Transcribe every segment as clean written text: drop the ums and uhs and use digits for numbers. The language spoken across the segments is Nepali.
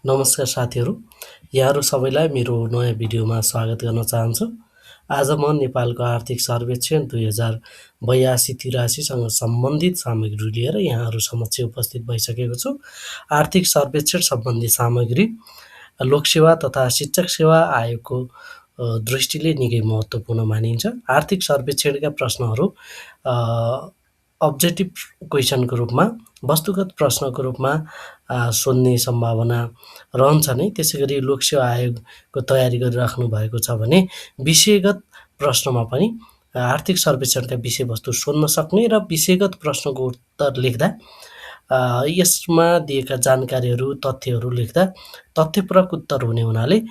नमस्कार साथीहरू, यहाँहरू सबैलाई मेरो नयाँ भिडियोमा स्वागत गर्न चाहन्छु। आज म नेपालको आर्थिक सर्वेक्षण 2082-83सँग सम्बन्धित सामग्री लिएर यहाँहरू समक्ष उपस्थित भइसकेको छु। आर्थिक सर्वेक्षण सम्बन्धी सामग्री लोकसेवा तथा शिक्षक सेवा आयोगको दृष्टिले निकै महत्त्वपूर्ण मानिन्छ। आर्थिक सर्वेक्षणका प्रश्नहरू अब्जेक्टिभ क्वेसनको रूपमा, वस्तुगत प्रश्नको रूपमा सोध्ने सम्भावना रहन्छ नै। त्यसैगरी लोकसेवा आयोगको तयारी गरिराख्नु भएको छ भने विषयगत प्रश्नमा पनि आर्थिक सर्वेक्षणका विषयवस्तु सोध्न सक्ने र विषयगत प्रश्नको उत्तर लेख्दा यसमा दिएका जानकारीहरू, तथ्यहरू लेख्दा तथ्यपरक उत्तर हुने हुनाले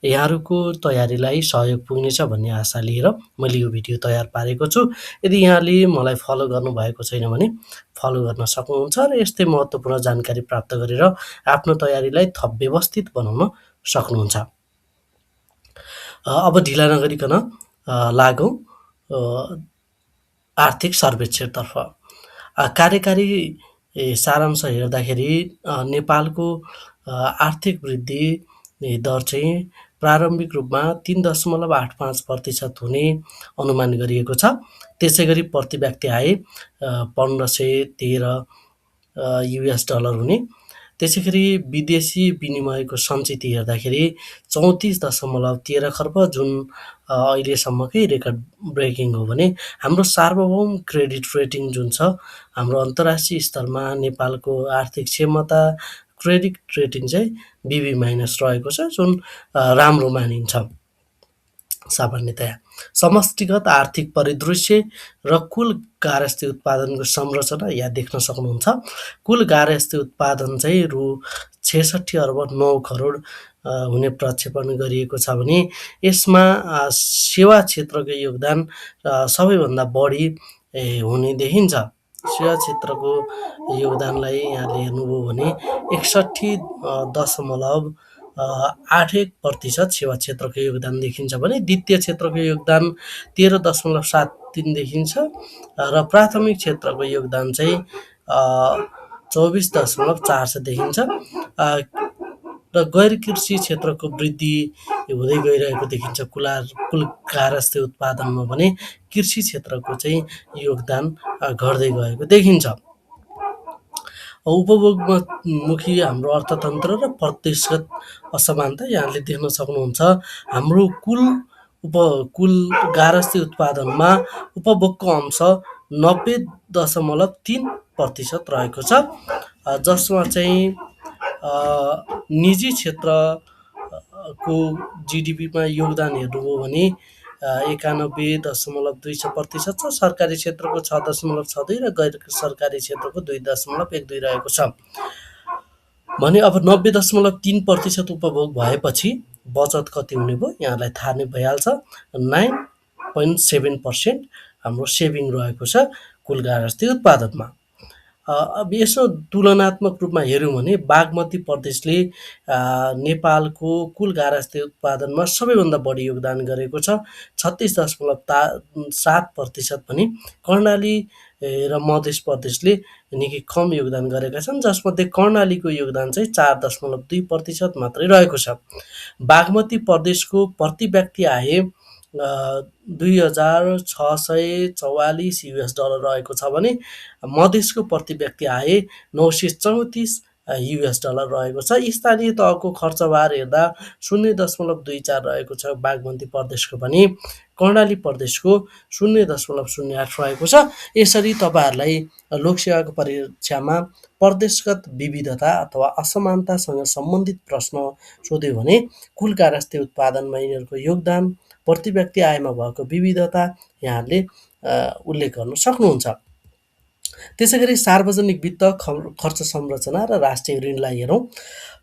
यहाँहरूको तयारीलाई सहयोग पुग्नेछ भन्ने आशा लिएर मैले यो भिडियो तयार पारेको छु। यदि यहाँले मलाई फलो गर्नुभएको छैन भने फलो गर्न सक्नुहुन्छ र यस्तै महत्त्वपूर्ण जानकारी प्राप्त गरेर आफ्नो तयारीलाई थप व्यवस्थित बनाउन सक्नुहुन्छ। अब ढिला नगरिकन लागौँ आर्थिक सर्वेक्षणतर्फ। कार्यकारी सारांश हेर्दाखेरि नेपालको आर्थिक वृद्धि दर चाहिँ प्रारम्भिक रूपमा 3.85% हुने अनुमान गरिएको छ। त्यसैगरी प्रति व्यक्ति आय 1513 US डलर हुने। त्यसैगरी विदेशी विनिमयको सञ्चित हेर्दाखेरि 34.13 खर्ब, जुन अहिलेसम्मकै रेकर्ड ब्रेकिङ हो भने हाम्रो सार्वभौम क्रेडिट रेटिङ जुन छ, हाम्रो अन्तर्राष्ट्रिय स्तरमा नेपालको आर्थिक क्षमता क्रेडिट रेटिङ चाहिँ BB- रहेको छ, जुन राम्रो मानिन्छ। सामान्यतया समष्टिगत आर्थिक परिदृश्य र कुल गार्हस्थ्य उत्पादनको संरचना यहाँ देख्न सक्नुहुन्छ। कुल गार्हस्थ्य उत्पादन चाहिँ रु 66 अर्ब 9 करोड हुने प्रक्षेपण गरिएको छ भने यसमा सेवा क्षेत्रको योगदान सबैभन्दा बढी हुने देखिन्छ। सेवा क्षेत्रको योगदानलाई यहाँले हेर्नुभयो भने 61.81% सेवा क्षेत्रको योगदान देखिन्छ भने द्वितीय क्षेत्रको योगदान 13.73 देखिन्छ र प्राथमिक क्षेत्रको योगदान चाहिँ 24.46 देखिन्छ र गैर कृषि क्षेत्रको वृद्धि हुँदै गइरहेको देखिन्छ। कुल गार्हस्थ्य उत्पादनमा भने कृषि क्षेत्रको चाहिँ योगदान घट्दै गएको देखिन्छ। उपभोगमुखी हाम्रो अर्थतन्त्र र प्रदेशगत असमानता यहाँले देख्न सक्नुहुन्छ। हाम्रो कुल गार्हस्थ्य उत्पादनमा उपभोगको अंश 90.3% रहेको छ, जसमा चाहिँ निजी क्षेत्रको GDPमा योगदान हेर्नुभयो भने 91.2% छ, सरकारी क्षेत्रको 6.62 र गैर सरकारी क्षेत्रको 2.12 रहेको छ भने अब 90.3% उपभोग भएपछि बचत कति हुने भयो यहाँलाई थाहा नै भइहाल्छ। 9.7% हाम्रो सेभिङ रहेको छ कुल गार्हस्थ्य उत्पादनमा। अब यसो तुलनात्मक रूपमा हेऱ्यौँ भने बागमती प्रदेशले नेपालको कुल गार्हस्थ्य उत्पादनमा सबैभन्दा बढी योगदान गरेको छ, 36.7% भने कर्णाली र मध्य प्रदेशले निकै कम योगदान गरेका छन्, जसमध्ये कर्णालीको योगदान चाहिँ 4.2% मात्रै रहेको छ। बागमती प्रदेशको प्रति व्यक्ति आय 2644 US डलर रहेको छ भने मधेसको प्रति व्यक्ति आय 934 US डलर रहेको छ। स्थानीय तहको खर्चभार हेर्दा 0.24 रहेको छ बागमती प्रदेशको भने कर्णाली प्रदेशको 0.08 रहेको छ। यसरी तपाईँहरूलाई लोकसेवाको परीक्षामा प्रदेशगत विविधता अथवा असमानतासँग सम्बन्धित प्रश्न सोध्यो भने कुल गार्हस्थ्य उत्पादनमा यिनीहरूको योगदान, प्रति व्यक्ति आयमा भएको विविधता यहाँले उल्लेख गर्न सक्नुहुन्छ। त्यसैगरी सार्वजनिक वित्त, खर्च संरचना र राष्ट्रिय ऋणलाई हेरौँ।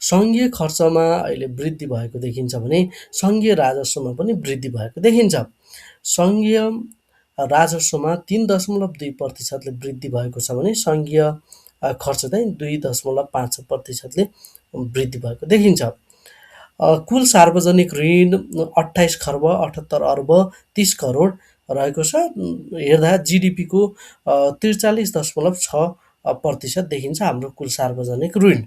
सङ्घीय खर्चमा अहिले वृद्धि भएको देखिन्छ भने सङ्घीय राजस्वमा पनि वृद्धि भएको देखिन्छ। सङ्घीय राजस्वमा 3.2%ले वृद्धि भएको छ भने सङ्घीय खर्च चाहिँ 2.5%ले वृद्धि भएको देखिन्छ। कुल सार्वजनिक ऋण 28 खर्ब 78 अर्ब 30 करोड रहेको छ। हेर्दा GDPको 43.6% देखिन्छ हाम्रो कुल सार्वजनिक ऋण।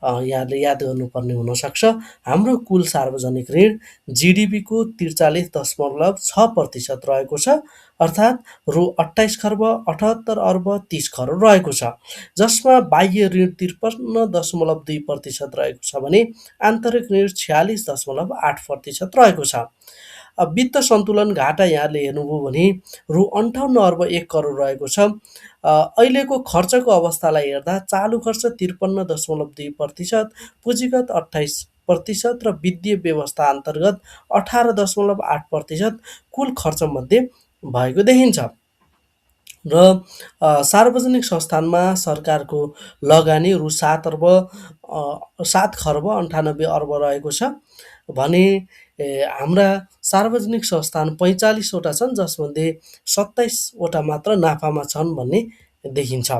यहाँले याद गर्नुपर्ने हुनसक्छ। हाम्रो कुल सार्वजनिक ऋण जिडिपीको 43.6% रहेको छ, अर्थात् रु 28 खर्ब 78 अर्ब 30 करोड रहेको छ, जसमा बाह्य ऋण 53.2% रहेको छ भने आन्तरिक ऋण 46.8% रहेको छ। वित्त सन्तुलन घाटा यहाँले हेर्नुभयो भने रु 58 अर्ब 1 करोड रहेको छ। अहिलेको खर्चको अवस्थालाई हेर्दा चालु खर्च 53.2%, पुँजीगत 28% र वित्तीय व्यवस्था अन्तर्गत 18.8% कुल खर्चमध्ये भएको देखिन्छ। र सार्वजनिक संस्थानमा सरकारको लगानी रु 7 खर्ब 98 अर्ब रहेको छ भने हाम्रा सार्वजनिक संस्थान 45वटा छन्, जसमध्ये 27वटा मात्र नाफामा छन् भन्ने देखिन्छ।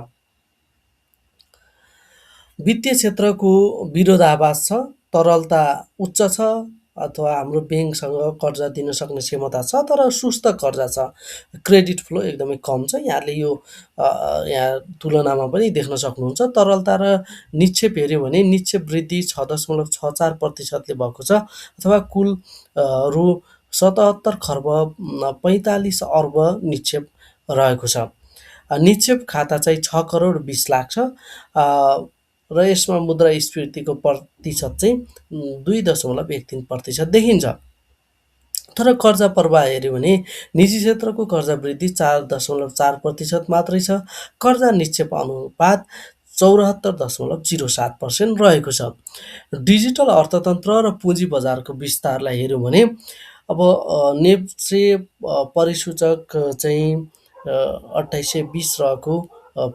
वित्तीय क्षेत्रको विरोधाभास छ। तरलता उच्च छ अथवा हाम्रो ब्याङ्कसँग कर्जा दिन सक्ने क्षमता छ, तर सुस्त कर्जा छ, क्रेडिट फ्लो एकदमै कम छ। यहाँले यो यहाँ तुलनामा पनि देख्न सक्नुहुन्छ। तरलता र निक्षेप हेऱ्यो भने निक्षेप वृद्धि 6.64%ले भएको छ, अथवा कुल रु 77 खर्ब 45 अर्ब निक्षेप रहेको छ। निक्षेप खाता चाहिँ 6 करोड 20 लाख छ र यसमा मुद्रास्फीतिको प्रतिशत चाहिँ 2.13% देखिन्छ। तर कर्जा प्रवाह हेऱ्यो भने निजी क्षेत्रको कर्जा वृद्धि 4.4% मात्रै छ। कर्जा निक्षेप अनुपात 74.07% रहेको छ। डिजिटल अर्थतन्त्र र पुँजी बजारको विस्तारलाई हेऱ्यौँ भने अब नेप्से परिसूचक चाहिँ 2820 रहेको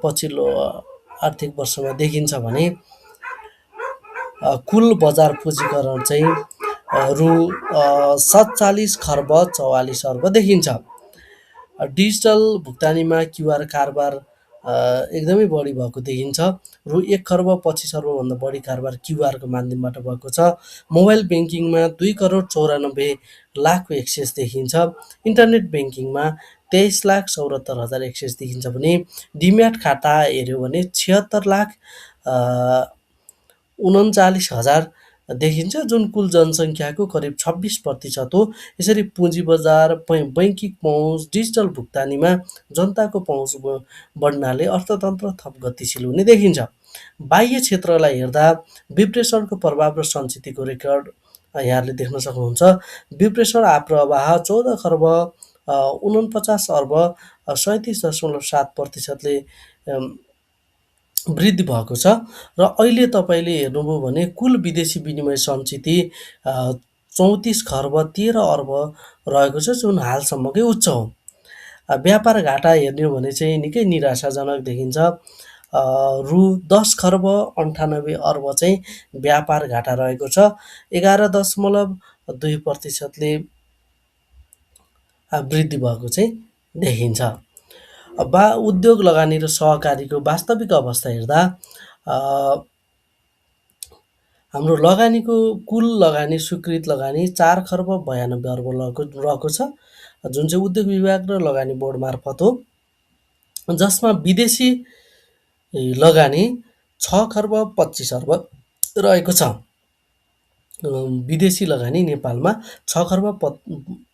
पछिल्लो आर्थिक वर्षमा देखिन्छ भने कुल बजार पुँजीकरण चाहिँ रु 47 खर्ब 44 अर्ब देखिन्छ। डिजिटल भुक्तानीमा क्युआर कारोबार एकदमै बढी भएको देखिन्छ। रु 1 खर्ब 25 अर्बभन्दा बढी कारोबार क्युआरको माध्यमबाट भएको छ। मोबाइल ब्याङ्किङमा 2 करोड 94 लाखको एक्सेस देखिन्छ। इन्टरनेट ब्याङ्किङमा 23,74,000 एक्सेस देखिन्छ भने डिम्याट खाता हेऱ्यो भने 76,39,000 देखिन्छ, जुन कुल जनसङ्ख्याको करिब 26% हो। यसरी पुँजी बजार, बैङ्किङ पहुँच, डिजिटल भुक्तानीमा जनताको पहुँच बढ्नाले अर्थतन्त्र थप गतिशील हुने देखिन्छ। बाह्य क्षेत्रलाई हेर्दा विप्रेषणको प्रभाव र सञ्चितको रेकर्ड यहाँले देख्न सक्नुहुन्छ। विप्रेषण आप्रवाह 14 खर्ब 49 अर्ब 37.7%ले वृद्धि भएको छ। र अहिले तपाईँले हेर्नुभयो भने कुल विदेशी विनिमय सञ्चिति 34 खर्ब 13 अर्ब रहेको छ, जुन हालसम्मकै उच्च हो। व्यापार घाटा हेर्ने हो भने चाहिँ निकै निराशाजनक देखिन्छ। रु 10 खर्ब 98 अर्ब चाहिँ व्यापार घाटा रहेको छ, 11.2%ले वृद्धि भएको चाहिँ देखिन्छ। उद्योग लगानी र सहकारीको वास्तविक अवस्था हेर्दा हाम्रो लगानीको कुल लगानी स्वीकृत लगानी 4 खर्ब 92 अर्ब रहेको छ, जुन चाहिँ उद्योग विभाग र लगानी बोर्ड मार्फत हो, जसमा विदेशी लगानी 6 खर्ब 25 अर्ब रहेको छ। विदेशी लगानी नेपालमा 6 खर्ब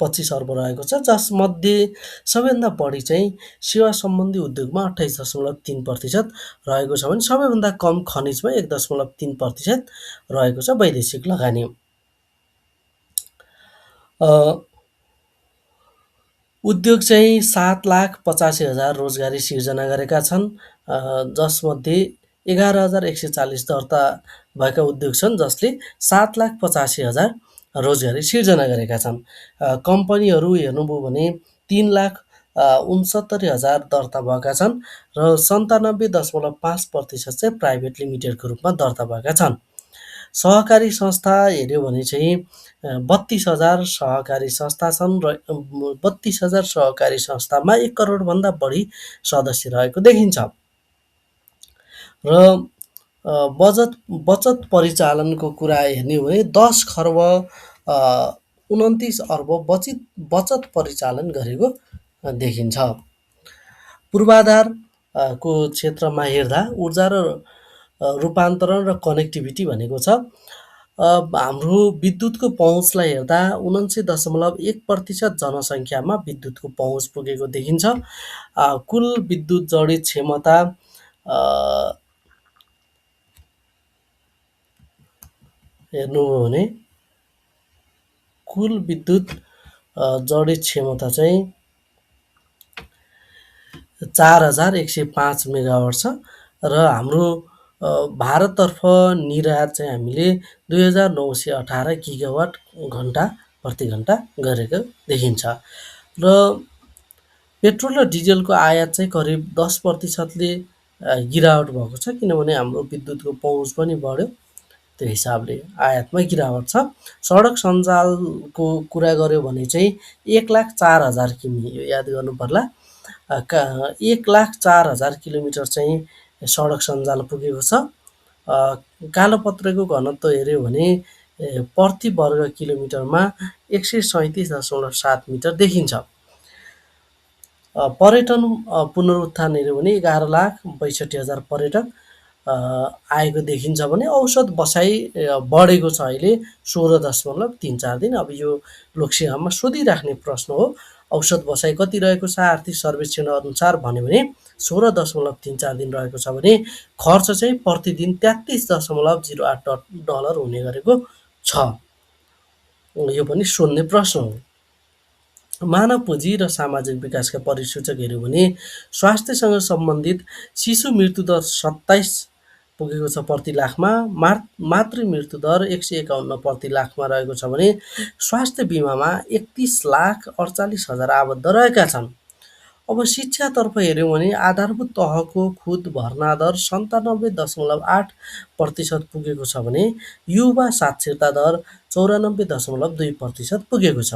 25 अर्ब रहेको छ, जसमध्ये सबैभन्दा बढी चाहिँ सेवा सम्बन्धी उद्योगमा 28.3% रहेको छ भने सबैभन्दा कम खनिजमा 1.3% रहेको छ वैदेशिक लगानी। उद्योग चाहिँ 7,85,000 रोजगारी सिर्जना गरेका छन्, जसमध्ये 11,140 दर्ता भएका उद्योग छन्, जसले 7,85,000 रोजगारी सिर्जना गरेका छन्। कम्पनीहरू हेर्नुभयो भने 3,69,000 दर्ता भएका छन् र 97.5% चाहिँ प्राइभेट लिमिटेडको रूपमा दर्ता भएका छन्। सहकारी संस्था हेऱ्यो भने चाहिँ 32,000 सहकारी संस्था छन् र 32,000 सहकारी संस्थामा 1 करोडभन्दा बढी सदस्य रहेको देखिन्छ। र बचत परिचालनको कुरा हेर्ने हो भने 10 खर्ब 29 अर्ब बचत परिचालन गरेको देखिन्छ। पूर्वाधारको क्षेत्रमा हेर्दा ऊर्जा र रूपान्तरण र कनेक्टिभिटी भनेको छ। हाम्रो विद्युतको पहुँचलाई हेर्दा 79.1% जनसङ्ख्यामा विद्युतको पहुँच पुगेको देखिन्छ। कुल विद्युत जडित क्षमता अ, हेर्नु हो भने कुल विद्युत जडित क्षमता चाहिँ 4105 मेगावाट छ र हाम्रो भारततर्फ निर्यात चाहिँ हामीले 2918 गिगावाट घन्टा प्रति घन्टा गरेको देखिन्छ र पेट्रोल र डिजलको आयात चाहिँ करिब 10%ले गिरावट भएको छ, किनभने हाम्रो विद्युतको पहुँच पनि बढ्यो, त्यो हिसाबले आयातमा गिरावट छ। सडक सञ्जालको कुरा गऱ्यो भने चाहिँ 1,04,000 किमि, यो याद गर्नु पर्ला, 1,04,000 किलोमिटर चाहिँ सडक सञ्जाल पुगेको छ। कालोपत्रेको घनत्व हेऱ्यो भने प्रति वर्ग किलोमिटरमा 137.7 मिटर देखिन्छ। पर्यटन पुनरुत्थान हेऱ्यो भने 11,62,000 पर्यटक आएको देखिन्छ भने औसत बसाइ बढेको छ अहिले 16.34 दिन। अब यो लोकसेवामा सोधिराख्ने प्रश्न हो, औसत बसाइ कति रहेको छ आर्थिक सर्वेक्षण अनुसार भन्यो भने 16.34 दिन रहेको छ भने खर्च चाहिँ प्रतिदिन $33.08 हुने गरेको छ। यो पनि सोध्ने प्रश्न हो। मानव पुँजी र सामाजिक विकासका परिसूचक हेऱ्यौँ भने स्वास्थ्यसँग सम्बन्धित शिशु मृत्युदर 27 पुगेको छ प्रति लाखमा, मातृ मृत्युदर 151 प्रति लाखमा रहेको छ भने स्वास्थ्य बिमामा 31,48,000 आबद्ध रहेका छन्। अब शिक्षातर्फ हेऱ्यौँ भने आधारभूत तहको खुद भर्ना दर 97.8% पुगेको छ भने युवा साक्षरता दर 94.2% पुगेको छ।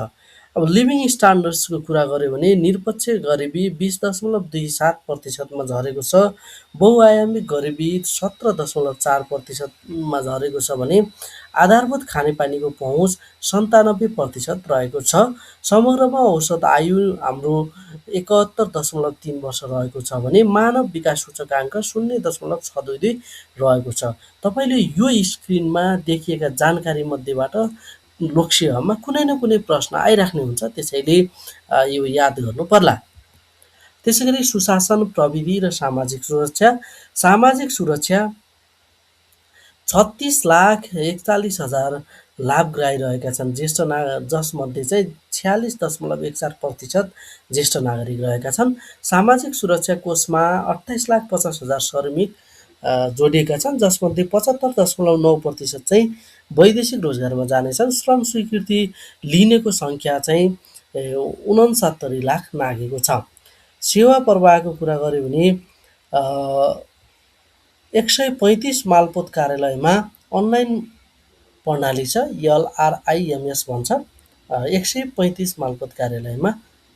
अब लिभिङ स्ट्यान्डर्ड्सको कुरा गऱ्यो भने निरपेक्ष गरिबी 20.27%मा झरेको छ, बहुआयामिक गरिबी 17.4%मा झरेको छ भने आधारभूत खानेपानीको पहुँच 97% रहेको छ। समग्रमा औसत आयु हाम्रो 71.3 वर्ष रहेको छ भने मानव विकास सूचकाङ्क 0.622 रहेको छ। तपाईँले यो स्क्रिनमा देखिएका जानकारी मध्येबाट लोकसेवामा कुनै न कुनै प्रश्न आइराख्ने हुन्छ, त्यसैले यो याद गर्नु पर्ला। त्यसैगरी सुशासन, प्रविधि र सामाजिक सुरक्षा। सामाजिक सुरक्षा 36,41,000 लाभग्राही रहेका छन् ज्येष्ठ जसमध्ये चाहिँ 46.14% ज्येष्ठ नागरिक रहेका छन्। सामाजिक सुरक्षा कोषमा 28,50,000 श्रमिक जोडिएका छन्, जसमध्ये 75.9% चाहिँ वैदेशिक रोजगारमा जानेछन्। श्रम स्वीकृति लिनेको सङ्ख्या चाहिँ 69 लाख नाघेको छ। सेवा प्रवाहको कुरा गऱ्यो भने 135 मालपोत कार्यालयमा अनलाइन प्रणाली छ, LRIMS भन्छ। 135 मालपोत कार्यालयमा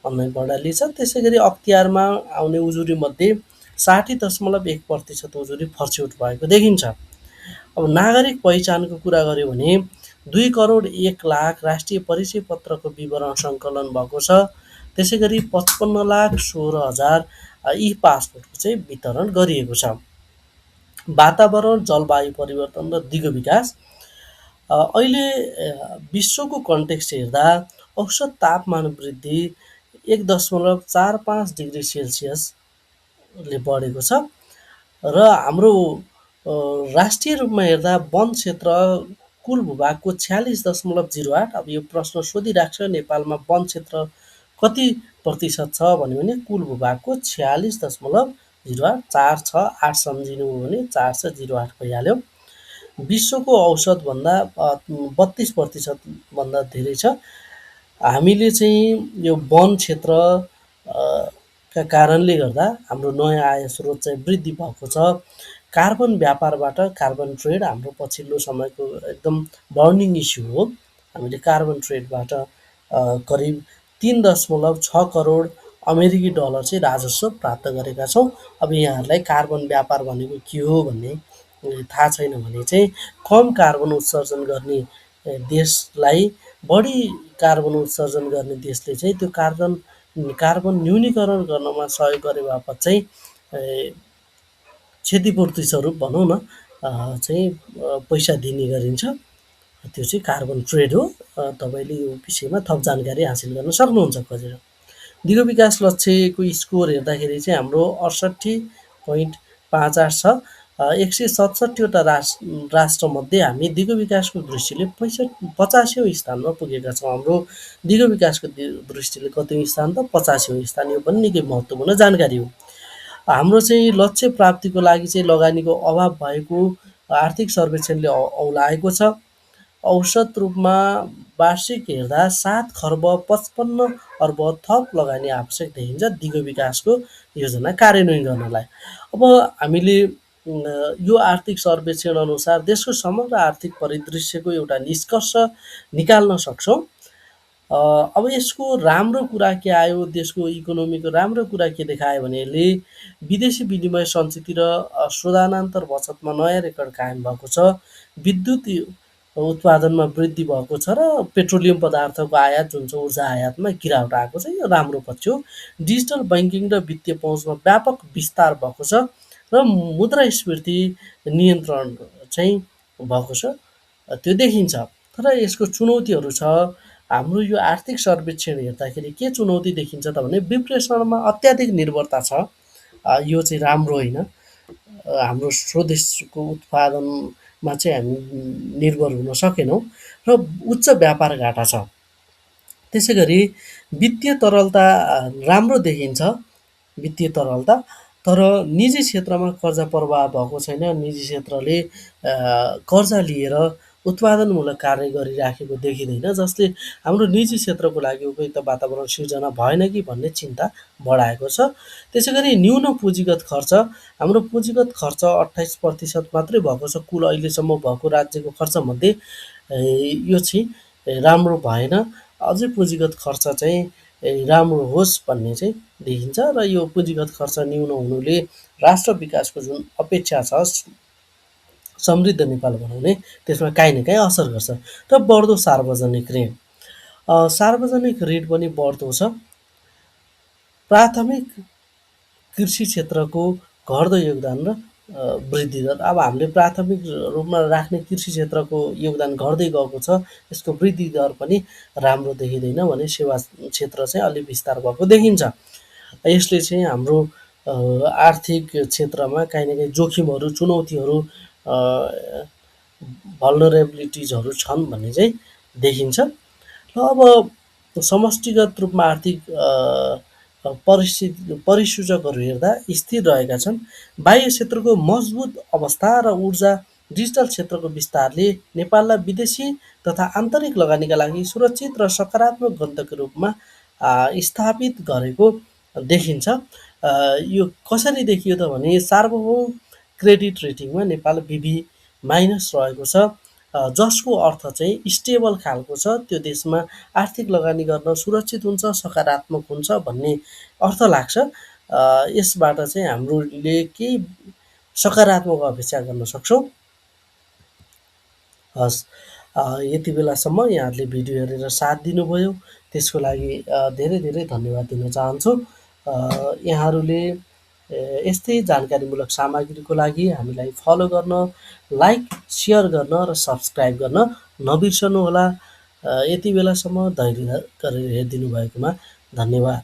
अनलाइन प्रणाली छ। त्यसै गरी अख्तियारमा आउने उजुरीमध्ये 60.1% उजुरी फर्स्यौट भएको देखिन्छ। अब नागरिक पहिचानको कुरा गऱ्यो भने 2,01,00,000 राष्ट्रिय परिचय पत्रको विवरण सङ्कलन भएको छ। त्यसै गरी 55,16,000 ई पासपोर्टको चाहिँ वितरण गरिएको छ। वातावरण, जलवायु परिवर्तन र दिगो विकास। अहिले विश्वको कन्टेक्स्ट हेर्दा औसत तापमान वृद्धि 1.45 डिग्री सेल्सियसले बढेको छ र हाम्रो राष्ट्रिय रूपमा हेर्दा वन क्षेत्र कुल भूभागको 46.08। अब यो प्रश्न सोधिराख्छ, नेपालमा वन क्षेत्र कति प्रतिशत छ भन्यो भने कुल भूभागको 46.08, 4 छ, 8 सम्झिनु हो भने 408 भइहाल्यो। विश्वको औसतभन्दा 32% भन्दा धेरै छ। हामीले चाहिँ यो वन क्षेत्र का कारणले गर्दा हाम्रो नयाँ आय स्रोत चाहिँ वृद्धि भएको छ। कार्बन व्यापारबाट कार्बन ट्रेड हाम्रो पछिल्लो समयको एकदम बर्निङ इस्यु हो। हामीले कार्बन ट्रेडबाट करिब 3.6 करोड अमेरिकी डलर चाहिँ राजस्व प्राप्त गरेका छौँ। अब यहाँहरूलाई कार्बन व्यापार भनेको के हो भन्ने थाहा छैन भने चाहिँ कम कार्बन उत्सर्जन गर्ने देशलाई बढी कार्बन उत्सर्जन गर्ने देशले चाहिँ त्यो कार्बन न्यूनीकरण गर्नमा सहयोग गरे बापत चाहिँ क्षतिपूर्ति स्वरूप भनौँ न चाहिँ पैसा दिने गरिन्छ। त्यो चाहिँ कार्बन ट्रेड हो। तपाईँले यो विषयमा थप जानकारी हासिल गर्न सक्नुहुन्छ खोजेर। दिगो विकास लक्ष्यको स्कोर हेर्दाखेरि चाहिँ हाम्रो 68.58 छ। 167वटा राष्ट्रमध्ये हामी दिगो विकासको दृष्टिले 85औँ स्थानमा पुगेका छौँ। हाम्रो दिगो विकासको दृष्टिले कतिौँ स्थान त 85औँ स्थान। यो पनि निकै महत्त्वपूर्ण जानकारी हो। हाम्रो चाहिँ लक्ष्य प्राप्तिको लागि चाहिँ लगानीको अभाव भएको आर्थिक सर्वेक्षणले औलाएको छ। औसत रूपमा वार्षिक हेर्दा 7 खर्ब 55 अर्ब थप लगानी आवश्यक देखिन्छ दिगो विकासको योजना कार्यान्वयन गर्नलाई। अब हामीले यो आर्थिक सर्वेक्षण अनुसार देशको समग्र आर्थिक परिदृश्यको एउटा निष्कर्ष निकाल्न सक्छौँ। अब यसको राम्रो कुरा के आयो, देशको इकोनोमीको राम्रो कुरा के देखायो भने यसले विदेशी विनिमय सञ्चिति र शोधानान्तर बचतमा नयाँ रेकर्ड कायम भएको छ। विद्युत उत्पादनमा वृद्धि भएको छ र पेट्रोलियम पदार्थको आयात जुन छ ऊर्जा आयातमा गिरावट आएको छ। यो राम्रो पक्ष हो। डिजिटल ब्याङ्किङ र वित्तीय पहुँचमा व्यापक विस्तार भएको छ र मुद्रास्फीति नियन्त्रण चाहिँ भएको छ, त्यो देखिन्छ। तर यसको चुनौतीहरू छ। हाम्रो यो आर्थिक सर्वेक्षण हेर्दाखेरि के चुनौती देखिन्छ त भने विप्रेषणमा अत्याधिक निर्भरता छ। यो चाहिँ राम्रो होइन। हाम्रो स्वदेशको उत्पादनमा चाहिँ हामी निर्भर हुन सकेनौँ र उच्च व्यापार घाटा छ। त्यसै गरी वित्तीय तरलता राम्रो देखिन्छ, वित्तीय तरलता। तर निजी क्षेत्रमा कर्जा प्रवाह भएको छैन। निजी क्षेत्रले कर्जा लिएर उत्पादनमूलक कार्य गरिराखेको देखिँदैन, जसले हाम्रो निजी क्षेत्रको लागि उपयुक्त वातावरण सिर्जना भएन कि भन्ने चिन्ता बढाएको छ। त्यसै गरी न्यून पुँजीगत खर्च, हाम्रो पुँजीगत खर्च 28% मात्रै भएको छ कुल अहिलेसम्म भएको राज्यको खर्चमध्ये। यो चाहिँ राम्रो भएन। अझै पुँजीगत खर्च चाहिँ राम्रो होस् भन्ने चाहिँ देखिन्छ र यो पुँजीगत खर्च न्यून हुनुले राष्ट्र विकासको जुन अपेक्षा छ समृद्ध नेपाल बनाउने, त्यसमा काहीँ न काहीँ असर गर्छ। र बढ्दो सार्वजनिक ऋण, सार्वजनिक ऋण पनि बढ्दो छ। प्राथमिक कृषि क्षेत्रको घट्दो योगदान र वृद्धि दर, अब हामीले प्राथमिक रूपमा राख्ने कृषि क्षेत्रको योगदान घट्दै गएको छ। यसको वृद्धि दर पनि राम्रो देखिँदैन भने सेवा क्षेत्र चाहिँ अलिक विस्तार भएको देखिन्छ। यसले चाहिँ हाम्रो आर्थिक क्षेत्रमा काहीँ न काहीँ जोखिमहरू, चुनौतीहरू, भल्नरेबिलिटिजहरू छन् भन्ने चाहिँ देखिन्छ। र अब समष्टिगत रूपमा आर्थिक परिसूचकहरू हेर्दा स्थिर रहेका छन्। बाह्य क्षेत्रको मजबुत अवस्था र ऊर्जा, डिजिटल क्षेत्रको विस्तारले नेपाललाई विदेशी तथा आन्तरिक लगानीका लागि सुरक्षित र सकारात्मक गन्तव्यको रूपमा स्थापित गरेको देखिन्छ। यो कसरी देखियो त भने सार्वभौम क्रेडिट रेटिङमा नेपाल BB- रहेको छ, जसको अर्थ चाहिँ स्टेबल खालको छ। त्यो देशमा आर्थिक लगानी गर्न सुरक्षित हुन्छ, सकारात्मक हुन्छ भन्ने अर्थ लाग्छ। यसबाट चाहिँ हामीले केही सकारात्मक अपेक्षा गर्न सक्छौँ। हस्, यति बेलासम्म यहाँहरूले भिडियो हेरेर साथ दिनुभयो, त्यसको लागि धेरै धेरै धन्यवाद दिन चाहन्छु। यहाँहरूले यस्तै जानकारीमूलक सामग्रीको लागि हामीलाई फलो गर्न, लाइक, सेयर गर्न र सब्सक्राइब गर्न नबिर्सनुहोला। यति बेलासम्म धैर्य गरेर हेरिदिनु भएकोमा धन्यवाद।